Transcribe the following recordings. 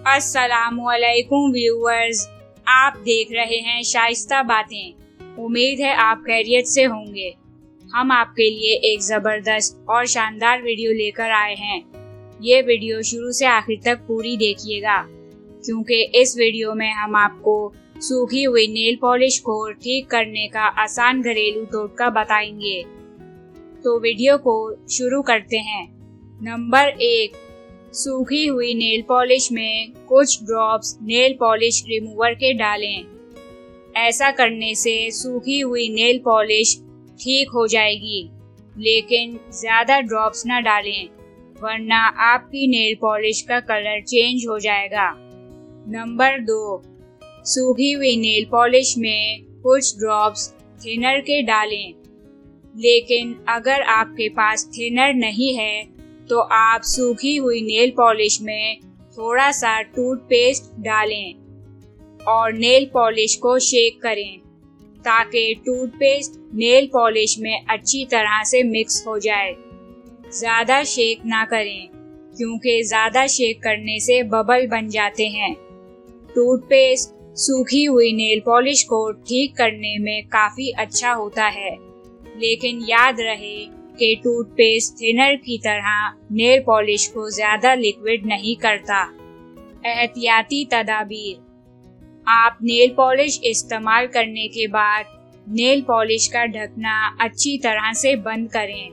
अस्सलामुअलैकुम व्यूअर्स, आप देख रहे हैं शाइस्ता बातें। उम्मीद है आप खैरियत से होंगे। हम आपके लिए एक ज़बरदस्त और शानदार वीडियो लेकर आए हैं। ये वीडियो शुरू से आखिर तक पूरी देखिएगा, क्योंकि इस वीडियो में हम आपको सूखी हुई नेल पॉलिश को ठीक करने का आसान घरेलू टोटका बताएंगे। तो वीडियो को शुरू करते हैं। नंबर 1, सूखी हुई नेल पॉलिश में कुछ ड्रॉप्स नेल पॉलिश रिमूवर के डालें। ऐसा करने से सूखी हुई नेल पॉलिश ठीक हो जाएगी, लेकिन ज़्यादा ड्रॉप्स न डालें, वरना आपकी नेल पॉलिश का कलर चेंज हो जाएगा। नंबर 2, सूखी हुई नेल पॉलिश में कुछ ड्रॉप्स थिनर के डालें, लेकिन अगर आपके पास थिनर नहीं है तो आप सूखी हुई नेल पॉलिश में थोड़ा सा टूथपेस्ट डालें और नेल पॉलिश को शेक करें, ताकि टूथपेस्ट नेल पॉलिश में अच्छी तरह से मिक्स हो जाए। ज़्यादा शेक ना करें, क्योंकि ज़्यादा शेक करने से बबल बन जाते हैं। टूथपेस्ट सूखी हुई नेल पॉलिश को ठीक करने में काफ़ी अच्छा होता है, लेकिन याद रहे कि टूथपेस्ट थिनर की तरह नेल पॉलिश को ज़्यादा लिक्विड नहीं करता। एहतियाती तदाबीर: आप नेल पॉलिश इस्तेमाल करने के बाद नेल पॉलिश का ढकना अच्छी तरह से बंद करें।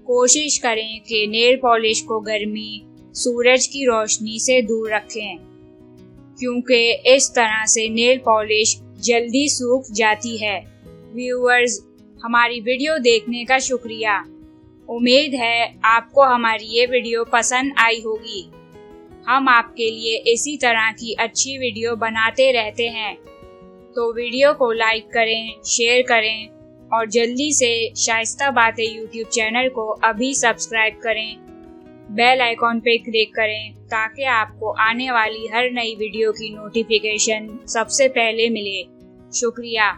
कोशिश करें कि नेल पॉलिश को गर्मी, सूरज की रोशनी से दूर रखें, क्योंकि इस तरह से नेल पॉलिश जल्दी सूख जाती है। व्यूअर्स, हमारी वीडियो देखने का शुक्रिया। उम्मीद है आपको हमारी ये वीडियो पसंद आई होगी। हम आपके लिए इसी तरह की अच्छी वीडियो बनाते रहते हैं, तो वीडियो को लाइक करें, शेयर करें और जल्दी से शाइस्ता बातें यूट्यूब चैनल को अभी सब्सक्राइब करें। बेल आइकॉन पे क्लिक करें, ताकि आपको आने वाली हर नई वीडियो की नोटिफिकेशन सबसे पहले मिले। शुक्रिया।